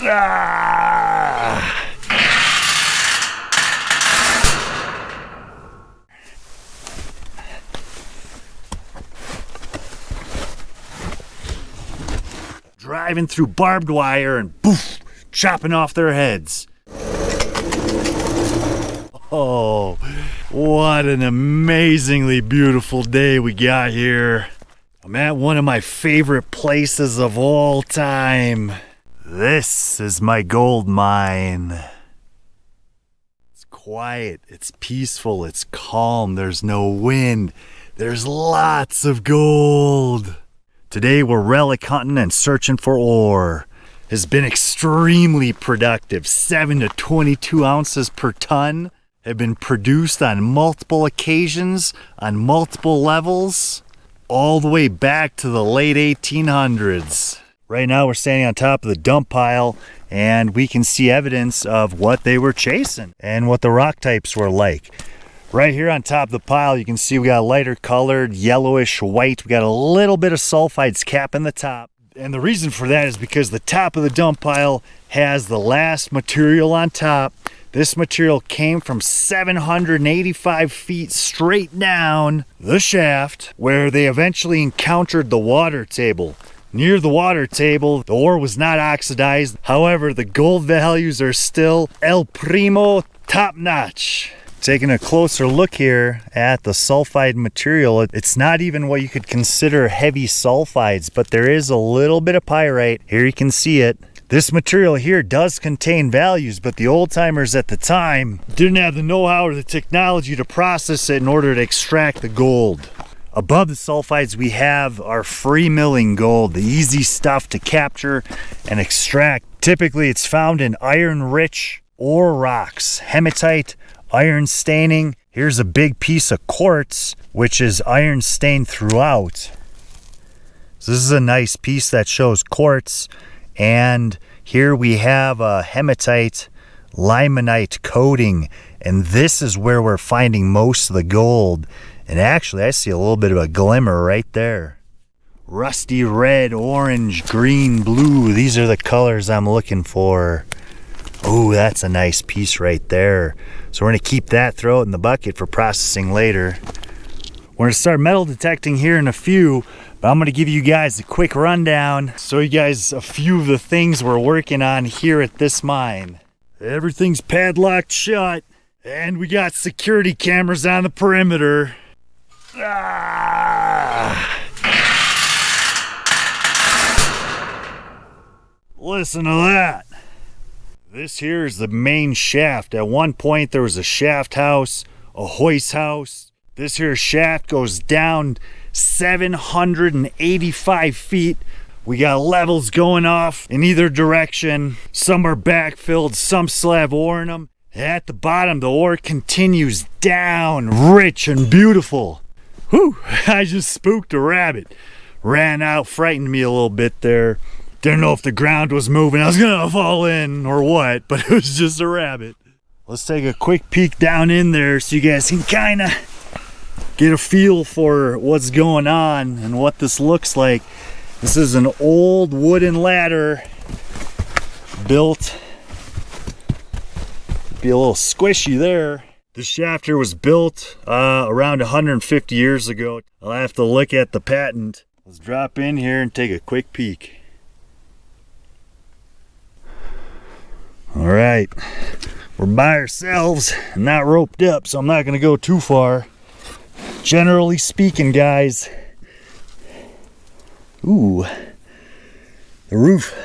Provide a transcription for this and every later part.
Ah! Driving through barbed wire and poof, chopping off their heads. Oh, what an amazingly beautiful day we got here. I'm at one of my favorite places of all time. This is my gold mine. It's quiet, it's peaceful, it's calm, there's no wind, there's lots of gold. Today we're relic hunting and searching for ore. It's been extremely productive. 7 to 22 ounces per ton have been produced on multiple occasions, on multiple levels, all the way back to the late 1800s. Right now we're standing on top of the dump pile and we can see evidence of what they were chasing and what the rock types were like. Right here on top of the pile, you can see we got lighter colored, yellowish white. We got a little bit of sulfides capping the top. And the reason for that is because the top of the dump pile has the last material on top. This material came from 785 feet straight down the shaft, where they eventually encountered the water table. Near the water table, the ore was not oxidized. However, the gold values are still El Primo, top notch. Taking a closer look here at the sulfide material, it's not even what you could consider heavy sulfides, but there is a little bit of pyrite. Here you can see it. This material here does contain values, but the old timers at the time didn't have the know-how or the technology to process it in order to extract the gold. Above the sulfides we have our free milling gold, the easy stuff to capture and extract. Typically it's found in iron-rich ore rocks, hematite, iron staining. Here's a big piece of quartz, which is iron stained throughout. So this is a nice piece that shows quartz. And here we have a hematite limonite coating. And this is where we're finding most of the gold. And actually, I see a little bit of a glimmer right there. Rusty red, orange, green, blue. These are the colors I'm looking for. Oh, that's a nice piece right there. So we're going to keep that, throw it in the bucket for processing later. We're going to start metal detecting here in a few, but I'm going to give you guys a quick rundown, show you guys a few of the things we're working on here at this mine. Everything's padlocked shut, and we got security cameras on the perimeter. Listen to that. This here is the main shaft. At one point there was a shaft house, a hoist house. This here shaft goes down 785 feet. We got levels going off in either direction. Some are backfilled, some still have ore in them. At the bottom the ore continues down, rich and beautiful. Whew, I just spooked a rabbit. Ran out, frightened me a little bit there. Didn't know if the ground was moving. I was gonna fall in or what, but it was just a rabbit. Let's take a quick peek down in there so you guys can kind of get a feel for what's going on and what this looks like. This is an old wooden ladder built. Be a little squishy there. This shaft here was built around 150 years ago. I'll have to look at the patent. Let's drop in here and take a quick peek. All right, we're by ourselves and not roped up, so I'm not going to go too far. Generally speaking, guys, ooh, the roof.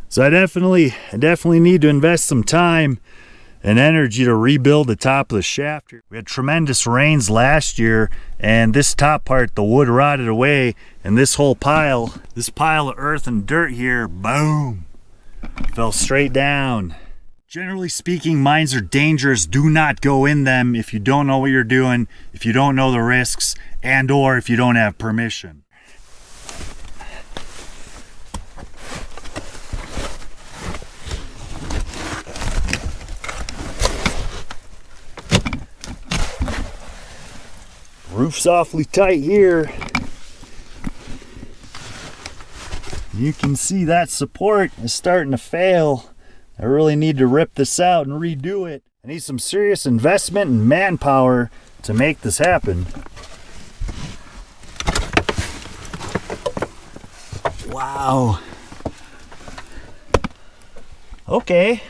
So I definitely need to invest some time and energy to rebuild the top of the shaft. We had tremendous rains last year, and this top part, the wood rotted away, and this whole pile, this pile of earth and dirt here, boom, fell straight down. Generally speaking, mines are dangerous. Do not go in them if you don't know what you're doing, if you don't know the risks, and or if you don't have permission. Roof's awfully tight here. You can see that support is starting to fail. I really need to rip this out and redo it. I need some serious investment and manpower to make this happen. Wow. Okay.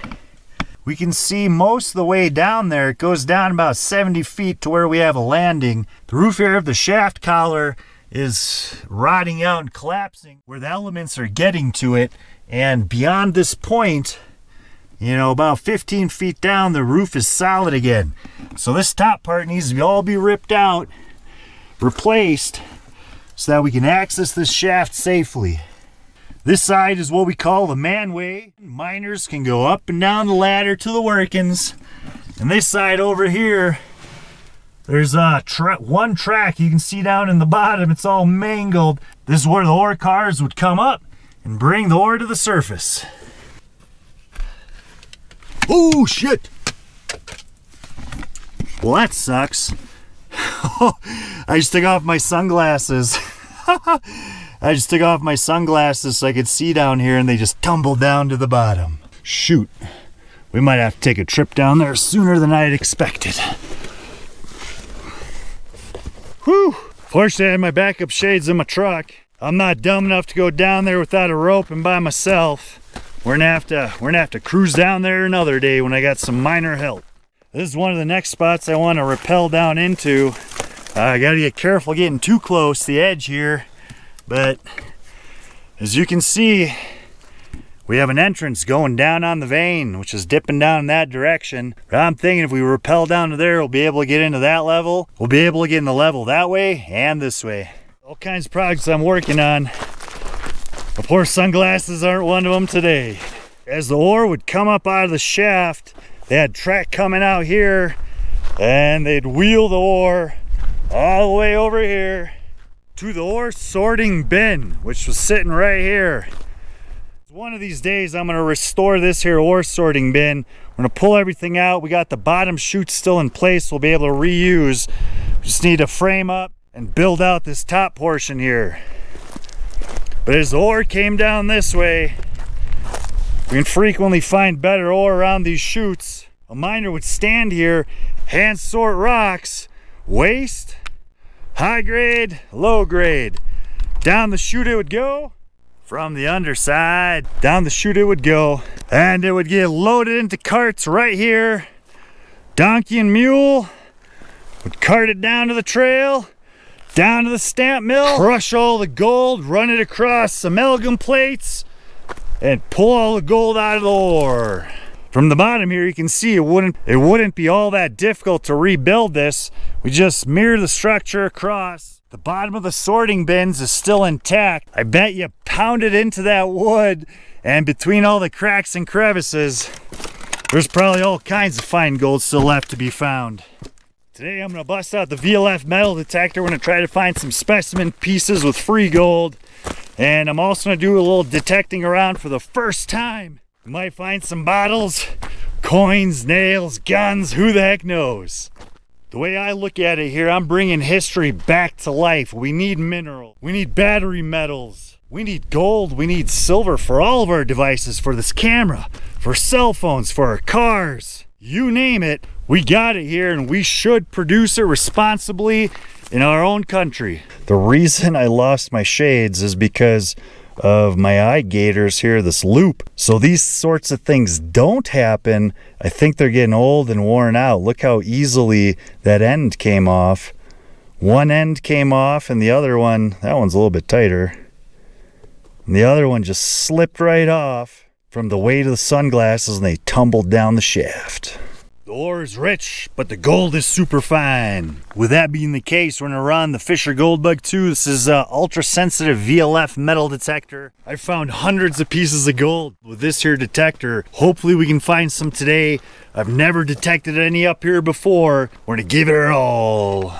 We can see most of the way down there. It goes down about 70 feet to where we have a landing. The roof here of the shaft collar is rotting out and collapsing where the elements are getting to it. And beyond this point, you know, about 15 feet down, the roof is solid again. So this top part needs to all be ripped out, replaced, so that we can access this shaft safely. This side is what we call the manway. Miners can go up and down the ladder to the workings. And this side over here, there's one track you can see down in the bottom. It's all mangled. This is where the ore cars would come up and bring the ore to the surface. Oh, shit! Well, that sucks. I just took off my sunglasses. I just took off my sunglasses so I could see down here, and they just tumbled down to the bottom. Shoot. We might have to take a trip down there sooner than I'd expected. Whew. Fortunately, I had my backup shades in my truck. I'm not dumb enough to go down there without a rope and by myself. We're gonna have to cruise down there another day when I got some miner help. This is one of the next spots I want to rappel down into. I gotta get careful getting too close to the edge here. But as you can see, we have an entrance going down on the vein, which is dipping down in that direction. But I'm thinking if we rappel down to there, we'll be able to get into that level. We'll be able to get in the level that way and this way. All kinds of projects I'm working on. Of course, sunglasses aren't one of them today. As the ore would come up out of the shaft, they had track coming out here, and they'd wheel the ore all the way over here to the ore sorting bin, which was sitting right here. One of these days I'm gonna restore this here ore sorting bin. We're gonna pull everything out. We got the bottom chute still in place. We'll be able to reuse. We just need to frame up and build out this top portion here. But as the ore came down this way, we can frequently find better ore around these chutes. A miner would stand here, hand sort rocks, waste, high grade, low grade. Down the chute it would go. From the underside, down the chute it would go. And it would get loaded into carts right here. Donkey and mule would cart it down to the trail, down to the stamp mill, crush all the gold, run it across amalgam plates, and pull all the gold out of the ore. From the bottom here, you can see it wouldn't be all that difficult to rebuild this. We just mirror the structure across. The bottom of the sorting bins is still intact. I bet you pound it into that wood, and between all the cracks and crevices, there's probably all kinds of fine gold still left to be found. Today I'm gonna bust out the VLF metal detector. We're gonna try to find some specimen pieces with free gold. And I'm also gonna do a little detecting around for the first time. We might find some bottles, coins, nails, guns, who the heck knows. The way I look at it here, I'm bringing history back to life. We need mineral, we need battery metals, we need gold, we need silver for all of our devices, for this camera, for cell phones, for our cars. You name it, we got it here, and we should produce it responsibly in our own country. The reason I lost my shades is because of my eye gaiters here, this loop. So these sorts of things don't happen. I think they're getting old and worn out. Look how easily that end came off. One end came off, and the other one, that one's a little bit tighter. And the other one just slipped right off from the weight of the sunglasses, and they tumbled down the shaft. The ore is rich, but the gold is super fine. With that being the case, we're gonna run the Fisher Goldbug 2. This is an ultra-sensitive VLF metal detector. I found hundreds of pieces of gold with this here detector. Hopefully we can find some today. I've never detected any up here before. We're gonna give it our all.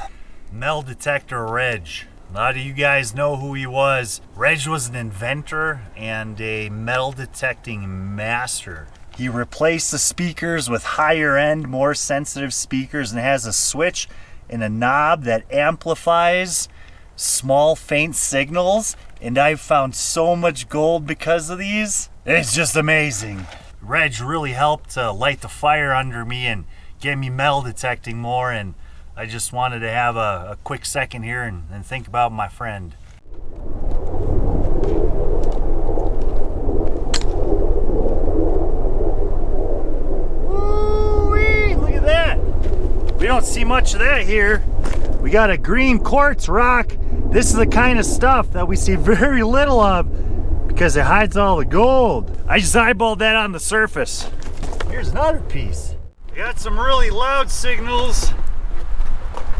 Metal detector Reg. A lot of you guys know who he was. Reg was an inventor and a metal detecting master. He replaced the speakers with higher end, more sensitive speakers, and has a switch and a knob that amplifies small faint signals, and I've found so much gold because of these. It's just amazing. Reg really helped light the fire under me and get me metal detecting more, and I just wanted to have a quick second here and think about my friend. Woo-wee, look at that. We don't see much of that here. We got a green quartz rock. This is the kind of stuff that we see very little of because it hides all the gold. I just eyeballed that on the surface. Here's another piece. We got some really loud signals,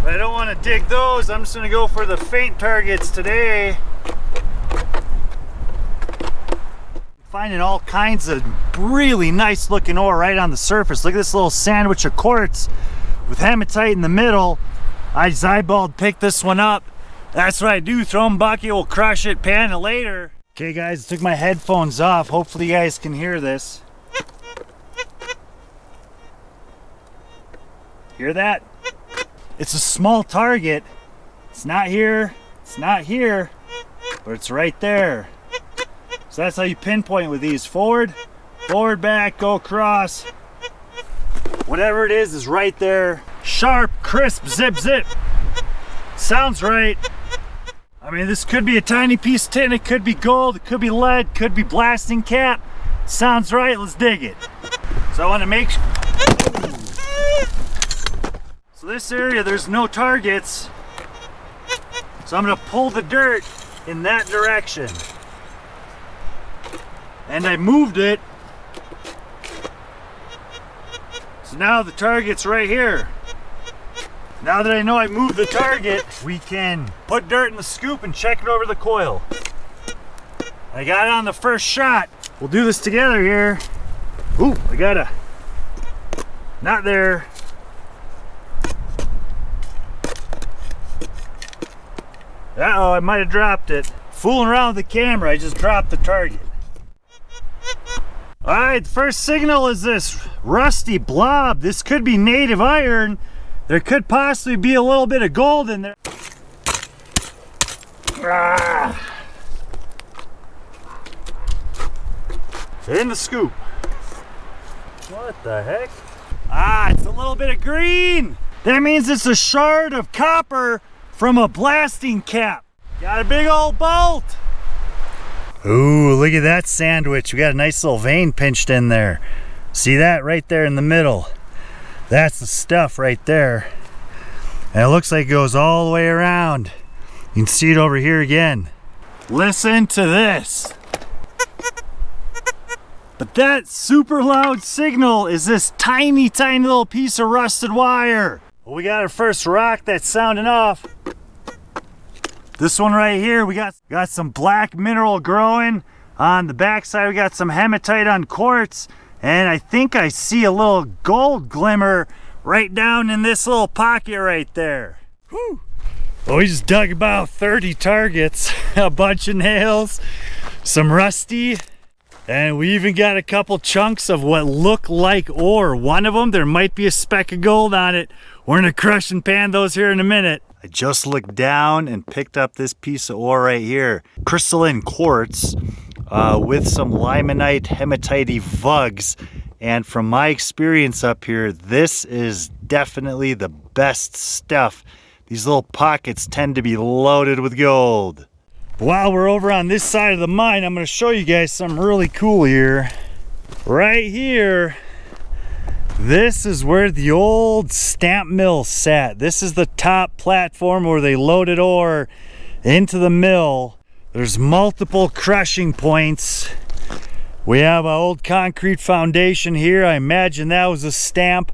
but I don't want to dig those. I'm just going to go for the faint targets today. Finding all kinds of really nice looking ore right on the surface. Look at this little sandwich of quartz with hematite in the middle. I just eyeballed picked this one up. That's what I do, throw them bucket, we'll crush it, pan it later. Okay guys, I took my headphones off. Hopefully you guys can hear this. Hear that? It's a small target. It's not here, but it's right there. So that's how you pinpoint with these. Forward, back, go across. Whatever it is right there. Sharp, crisp, zip, zip. Sounds right. I mean, this could be a tiny piece of tin, it could be gold, it could be lead, could be blasting cap. Sounds right, let's dig it. So I want to make sure. So this area, there's no targets. So I'm going to pull the dirt in that direction. And I moved it. So now the target's right here. Now that I know I moved the target, we can put dirt in the scoop and check it over the coil. I got it on the first shot. We'll do this together here. Ooh, I gotta. Not there. Uh-oh, I might have dropped it. Fooling around with the camera, I just dropped the target. All right, the first signal is this rusty blob. This could be native iron. There could possibly be a little bit of gold in there. Ah. In the scoop. What the heck? Ah, it's a little bit of green. That means it's a shard of copper from a blasting cap. Got a big old bolt. Ooh, look at that sandwich. We got a nice little vein pinched in there. See that right there in the middle? That's the stuff right there. And it looks like it goes all the way around. You can see it over here again. Listen to this. But that super loud signal is this tiny, tiny little piece of rusted wire. Well, we got our first rock that's sounding off. This one right here, we got some black mineral growing. On the backside, we got some hematite on quartz. And I think I see a little gold glimmer right down in this little pocket right there. Whew. Well, we just dug about 30 targets, a bunch of nails, some rusty, and we even got a couple chunks of what look like ore. One of them, there might be a speck of gold on it. We're gonna crush and pan those here in a minute. I just looked down and picked up this piece of ore right here. Crystalline quartz. With some limonite hematite vugs, and from my experience up here, this is definitely the best stuff. These little pockets tend to be loaded with gold. While we're over on this side of the mine, I'm going to show you guys something really cool here. Right here, this is where the old stamp mill sat. This is the top platform where they loaded ore into the mill. There's multiple crushing points. We have an old concrete foundation here. I imagine that was a stamp.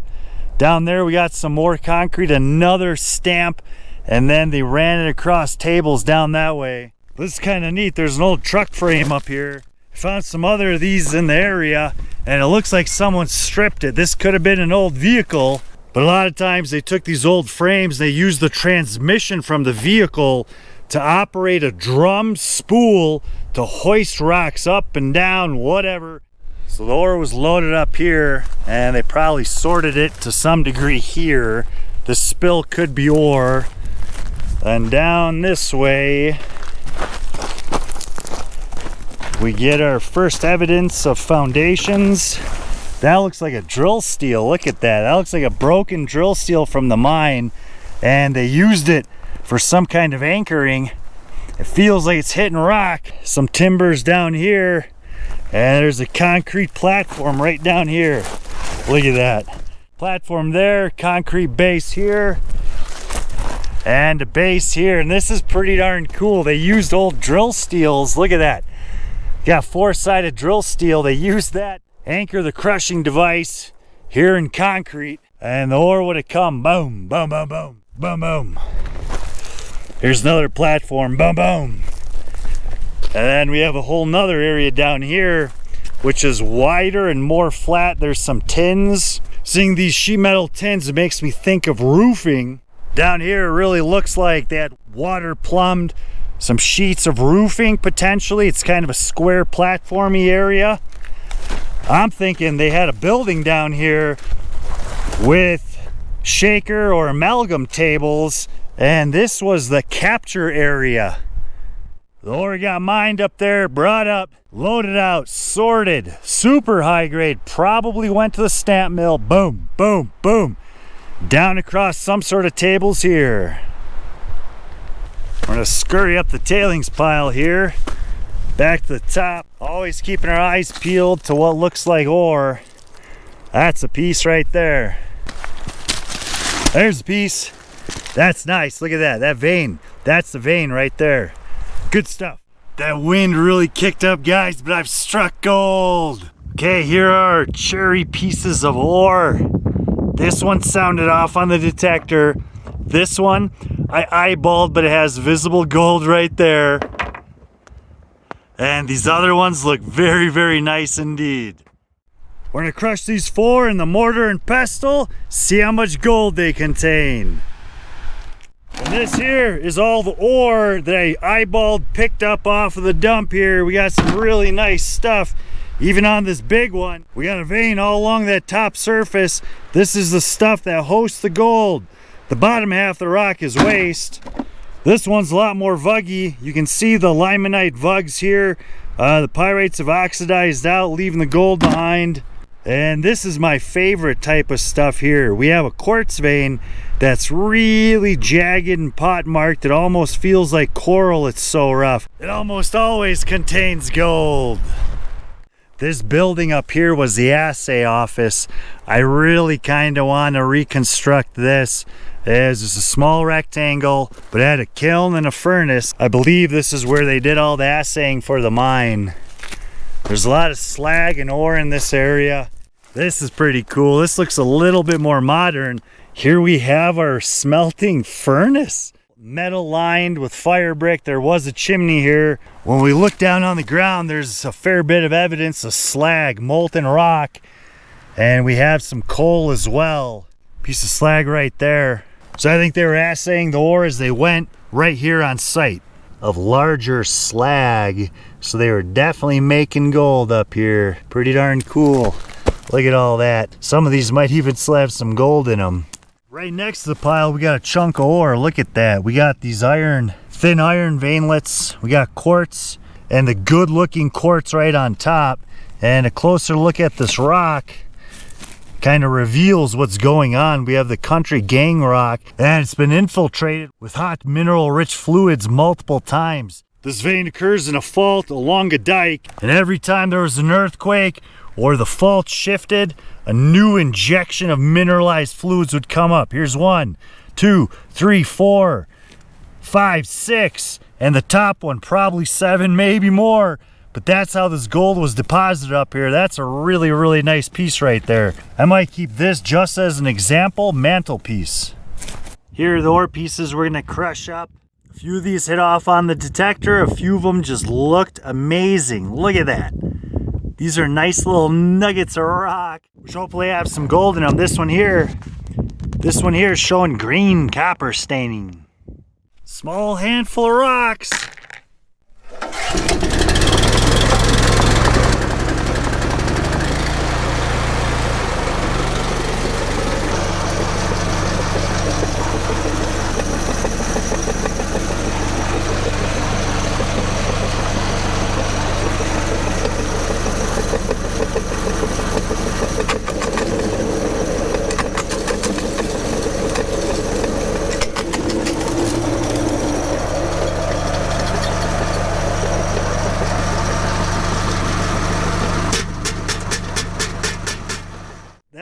Down there we got some more concrete, another stamp, and then they ran it across tables down that way. This is kind of neat. There's an old truck frame up here. I found some other of these in the area, and it looks like someone stripped it. This could have been an old vehicle, but a lot of times they took these old frames, they used the transmission from the vehicle to operate a drum spool to hoist rocks up and down, whatever. So the ore was loaded up here, and they probably sorted it to some degree here. The spill could be ore. And down this way, we get our first evidence of foundations. That looks like a drill steel. Look at that. That looks like a broken drill steel from the mine, and they used it for some kind of anchoring. It feels like it's hitting rock. Some timbers down here, and there's a concrete platform right down here. Look at that. Platform there, concrete base here, and a base here. And this is pretty darn cool. They used old drill steels. Look at that. Got four-sided drill steel. They used that anchor the crushing device here in concrete, and the ore would have come boom, boom, boom, boom, boom, boom. Here's another platform, boom, boom. And then we have a whole nother area down here, which is wider and more flat. There's some tins. Seeing these sheet metal tins, it makes me think of roofing. Down here, it really looks like that water plumbed some sheets of roofing, potentially. It's kind of a square platformy area. I'm thinking they had a building down here with shaker or amalgam tables, and this was the capture area. The ore got mined up there, brought up, loaded out, sorted, super high grade, probably went to the stamp mill, boom, boom, boom, down across some sort of tables here. We're gonna scurry up the tailings pile here, back to the top, always keeping our eyes peeled to what looks like ore. That's a piece right there. There's a piece. That's nice. Look at that. That vein. That's the vein right there. Good stuff. That wind really kicked up, guys, but I've struck gold. Okay, here are our cherry pieces of ore. This one sounded off on the detector. This one I eyeballed, but it has visible gold right there. And these other ones look very, very nice indeed. We're gonna crush these four in the mortar and pestle, see how much gold they contain. And this here is all the ore that I eyeballed, picked up off of the dump here. We got some really nice stuff, even on this big one. We got a vein all along that top surface. This is the stuff that hosts the gold. The bottom half of the rock is waste. This one's a lot more vuggy. You can see the limonite vugs here. The pyrites have oxidized out, leaving the gold behind. And this is my favorite type of stuff here. We have a quartz vein that's really jagged and pot marked. It almost feels like coral, it's so rough. It almost always contains gold. This building up here was the assay office. I really kind of want to reconstruct this. It's just a small rectangle, but it had a kiln and a furnace. I believe this is where they did all the assaying for the mine. There's a lot of slag and ore in this area. This is pretty cool. This looks a little bit more modern. Here we have our smelting furnace. Metal lined with fire brick. There was a chimney here. When we look down on the ground, there's a fair bit of evidence of slag, molten rock, and we have some coal as well. Piece of slag right there. So I think they were assaying the ore as they went right here on site of larger slag. So they were definitely making gold up here. Pretty darn cool. Look at all that. Some of these might even still have some gold in them. Right next to the pile, we got a chunk of ore. Look at that. We got these thin iron veinlets. We got quartz, and the good looking quartz right on top. And a closer look at this rock kind of reveals what's going on. We have the country gang rock, and it's been infiltrated with hot mineral rich fluids multiple times. This vein occurs in a fault along a dike, and every time there was an earthquake or the fault shifted, a new injection of mineralized fluids would come up. Here's 1, 2, 3, 4, 5, 6, and the top one probably 7, maybe more. But that's how this gold was deposited up here. That's a really, really nice piece right there. I might keep this just as an example mantelpiece. Here are the ore pieces we're gonna crush up. A few of these hit off on the detector. A few of them just looked amazing. Look at that. These are nice little nuggets of rock, which hopefully have some gold in them. This one here is showing green copper staining. Small handful of rocks.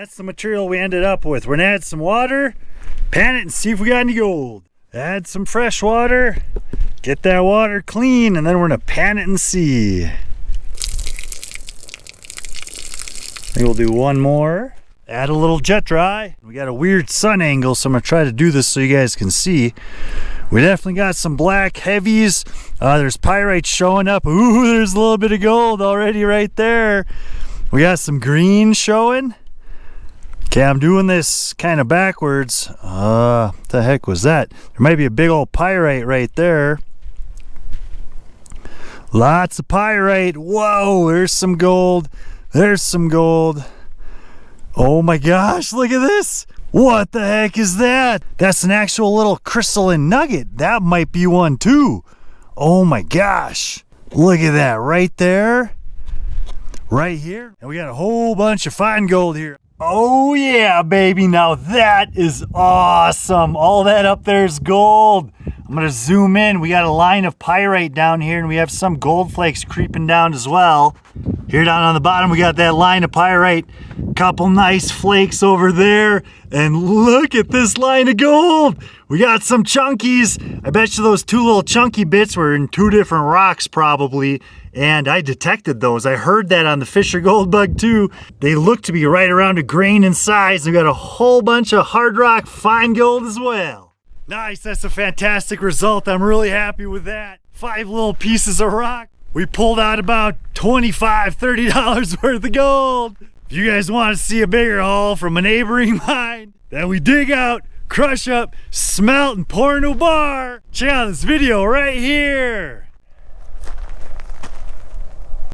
That's the material we ended up with. We're gonna add some water, pan it and see if we got any gold. Add some fresh water, get that water clean, and then we're gonna pan it and see. I think we'll do one more. Add a little jet dry. We got a weird sun angle, so I'm gonna try to do this so you guys can see. We definitely got some black heavies. There's pyrite showing up. Ooh, there's a little bit of gold already right there. We got some green showing. Okay, I'm doing this kind of backwards. What the heck was that? There might be a big old pyrite right there. Lots of pyrite. Whoa, there's some gold. There's some gold. Oh my gosh, look at this. What the heck is that? That's an actual little crystalline nugget. That might be one too. Oh my gosh. Look at that right there. Right here. And we got a whole bunch of fine gold here. Oh yeah, baby. Now that is awesome. All that up there is gold. I'm gonna zoom in. We got a line of pyrite down here, and we have some gold flakes creeping down as well. Here down on the bottom, we got that line of pyrite. Couple nice flakes over there. And look at this line of gold. We got some chunkies. I bet you those two little chunky bits were in two different rocks probably. And I detected those. I heard that on the Fisher Gold Bug too. They look to be right around a grain in size. We got a whole bunch of hard rock fine gold as well. Nice, that's a fantastic result. I'm really happy with that. 5 little pieces of rock. We pulled out about $25, $30 worth of gold. If you guys want to see a bigger haul from a neighboring mine that we dig out, crush up, smelt, and pour into a bar, check out this video right here.